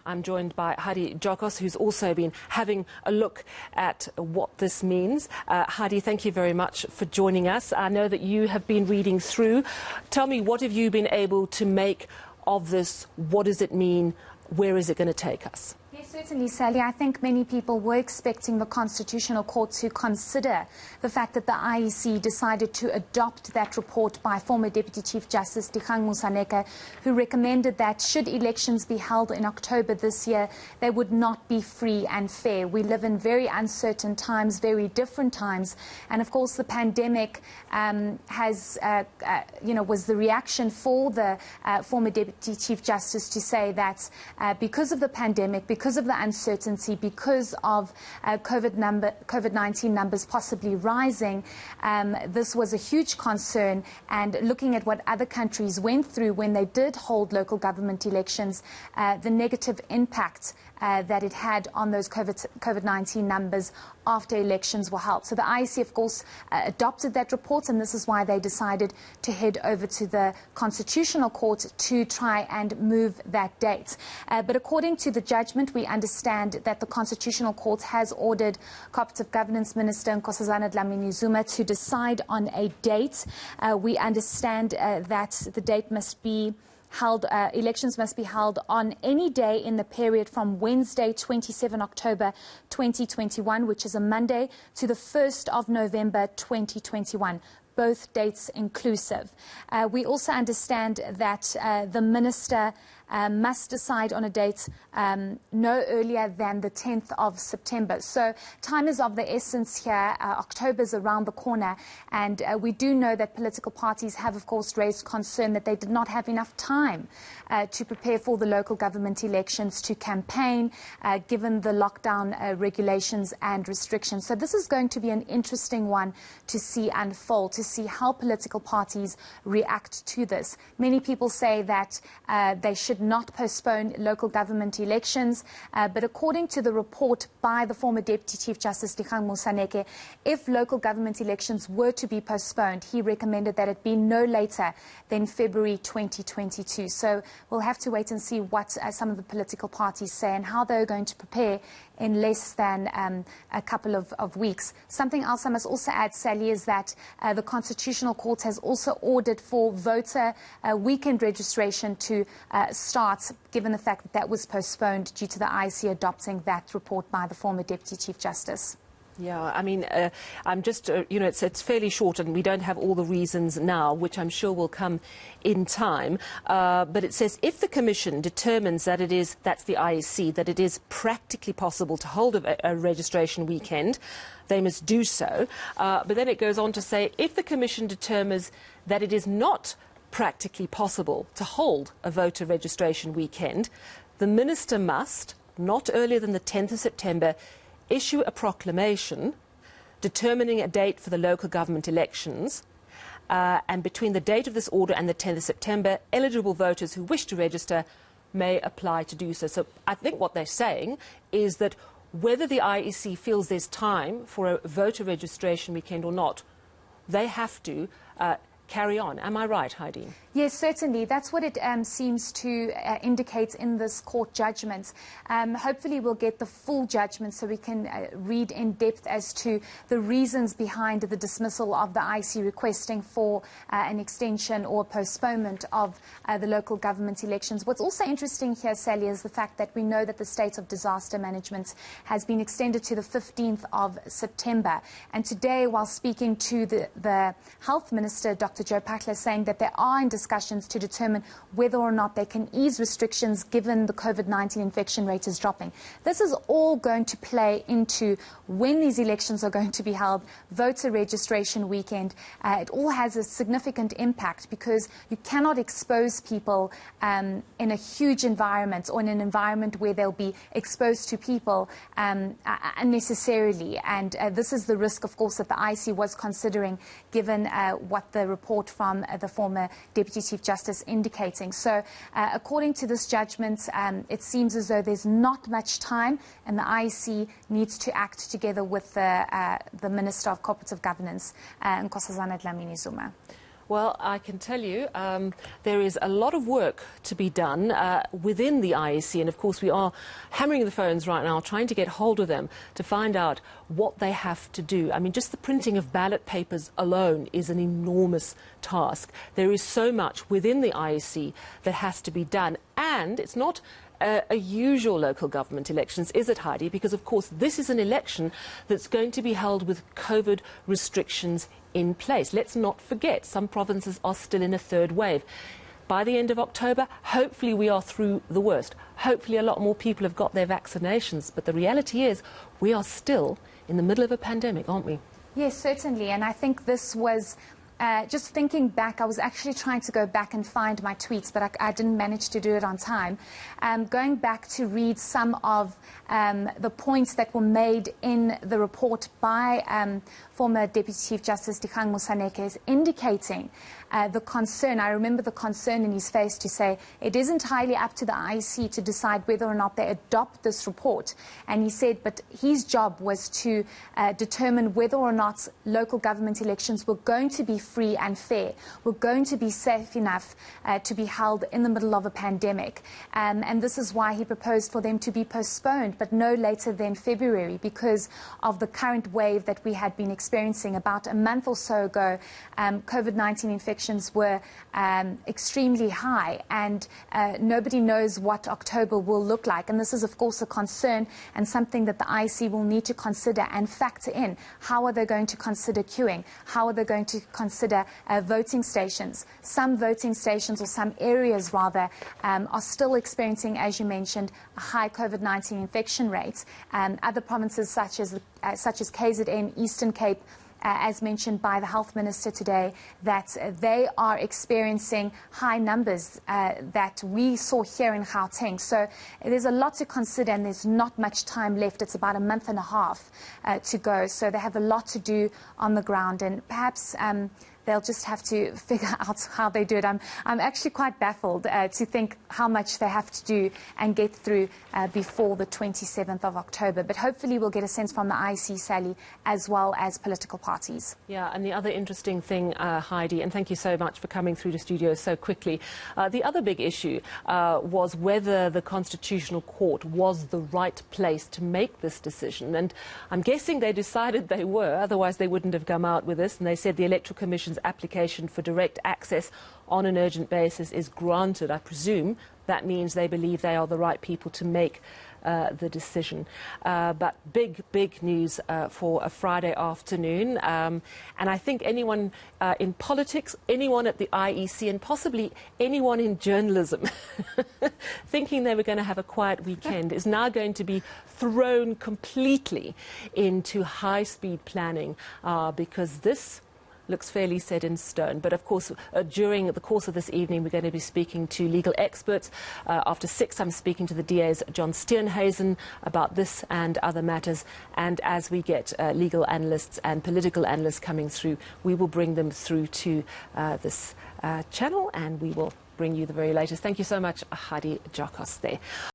I'm joined by Heidi Giokos, who's also been having a look at what this means. Heidi, thank you very much for joining us. I know that you have been reading through. Tell me, what have you been able to make of this? What does it mean? Where is it going to take us? Yes, certainly, Sally. I think many people were expecting the Constitutional Court to consider the fact that the IEC decided to adopt that report by former Deputy Chief Justice Dikgang Moseneke, who recommended that should elections be held in October this year, they would not be free and fair. We live in very uncertain times, very different times, and of course the pandemic was the reaction for the former Deputy Chief Justice to say that because of the pandemic, because of the uncertainty, because of COVID-19 numbers possibly rising, this was a huge concern. And looking at what other countries went through when they did hold local government elections, the negative impact that it had on those COVID-19 numbers after elections were held. So the IEC, of course, adopted that report, and this is why they decided to head over to the Constitutional Court to try and move that date. But according to the judgment, we understand that the Constitutional Court has ordered Cooperative Governance Minister Nkosazana Dlamini-Zuma to decide on a date. We understand that the date must be held, elections must be held on any day in the period from Wednesday, 27 October 2021, which is a Monday, to the 1st of November 2021. Both dates inclusive. We also understand that the minister must decide on a date no earlier than the 10th of September. So time is of the essence here. October's around the corner, and we do know that political parties have, of course, raised concern that they did not have enough time to prepare for the local government elections, to campaign, given the lockdown regulations and restrictions. So this is going to be an interesting one to see unfold, to see how political parties react to this. Many people say that they should not postpone local government elections, but according to the report by the former Deputy Chief Justice Dikgang Moseneke, if local government elections were to be postponed, he recommended that it be no later than February 2022. So we'll have to wait and see what some of the political parties say and how they're going to prepare in less than a couple of weeks. Something else I must also add, Sally, is that the Constitutional Court has also ordered for voter weekend registration to start, given the fact that that was postponed due to the IEC adopting that report by the former Deputy Chief Justice. Yeah, I mean, I'm just, it's fairly short and we don't have all the reasons now, which I'm sure will come in time. But it says if the Commission determines that it is, that's the IEC, that it is practically possible to hold a registration weekend, they must do so. But then it goes on to say if the Commission determines that it is not practically possible to hold a voter registration weekend, the Minister must, not earlier than the 10th of September, issue a proclamation determining a date for the local government elections, and between the date of this order and the 10th of September, eligible voters who wish to register may apply to do so. So I think what they're saying is that whether the IEC feels there's time for a voter registration weekend or not, they have to carry on. Am I right, Heidi? Yes, certainly. That's what it seems to indicate in this court judgment. Hopefully we'll get the full judgment so we can read in depth as to the reasons behind the dismissal of the IEC requesting for an extension or postponement of the local government elections. What's also interesting here, Sally, is the fact that we know that the state of disaster management has been extended to the 15th of September. And today, while speaking to the Health Minister, Dr. Joe Phaahla, saying that there are in discussions to determine whether or not they can ease restrictions given the COVID-19 infection rate is dropping. This is all going to play into when these elections are going to be held, voter registration weekend. It all has a significant impact because you cannot expose people in a huge environment or in an environment where they'll be exposed to people unnecessarily. And this is the risk, of course, that the IEC was considering given what the report from the former Deputy Chief Justice indicating. So according to this judgment, it seems as though there's not much time and the IEC needs to act together with the Minister of Cooperative Governance, Nkosazana Dlamini-Zuma. Well, I can tell you there is a lot of work to be done within the IEC, and of course we are hammering the phones right now, trying to get hold of them to find out what they have to do. I mean, just the printing of ballot papers alone is an enormous task. There is so much within the IEC that has to be done, and it's not a usual local government elections, is it, Heidi? Because, of course, this is an election that's going to be held with COVID restrictions in place. Let's not forget, some provinces are still in a third wave. By the end of October, hopefully we are through the worst. Hopefully a lot more people have got their vaccinations. But the reality is we are still in the middle of a pandemic, aren't we? Yes, certainly. And I think this was... just thinking back, I was actually trying to go back and find my tweets, but I didn't manage to do it on time. Going back to read some of the points that were made in the report by former Deputy Chief Justice Dikgang Mosaneke is indicating the concern. I remember the concern in his face to say it is entirely up to the IEC to decide whether or not they adopt this report. And he said, but his job was to determine whether or not local government elections were going to be free and fair, were going to be safe enough to be held in the middle of a pandemic. And this is why he proposed for them to be postponed, but no later than February, because of the current wave that we had been experiencing. About a month or so ago, COVID-19 infections were extremely high, and nobody knows what October will look like. And this is, of course, a concern and something that the IEC will need to consider and factor in. How are they going to consider queuing? How are they going to consider voting stations? Some voting stations, or some areas rather, are still experiencing, as you mentioned, a high COVID-19 infection rate. Other provinces such as KZN, Eastern Cape, as mentioned by the Health Minister today, that they are experiencing high numbers that we saw here in Gauteng. So there's a lot to consider, and there's not much time left. It's about a month and a half to go. So they have a lot to do on the ground, and perhaps they'll just have to figure out how they do it. I'm actually quite baffled to think how much they have to do and get through before the 27th of October. But hopefully we'll get a sense from the IEC, Sally, as well as political parties. Yeah, and the other interesting thing, Heidi, and thank you so much for coming through the studio so quickly, the other big issue was whether the Constitutional Court was the right place to make this decision. And I'm guessing they decided they were, otherwise they wouldn't have come out with this. And they said the Electoral Commission's application for direct access on an urgent basis is granted. I presume that means they believe they are the right people to make the decision. But big news for a Friday afternoon. And I think anyone in politics, anyone at the IEC, and possibly anyone in journalism thinking they were going to have a quiet weekend is now going to be thrown completely into high-speed planning because this looks fairly set in stone. But of course, during the course of this evening, we're going to be speaking to legal experts. After 6, I'm speaking to the DA's John Steenhuisen about this and other matters. And as we get legal analysts and political analysts coming through, we will bring them through to this channel, and we will bring you the very latest. Thank you so much, Heidi Giokos there.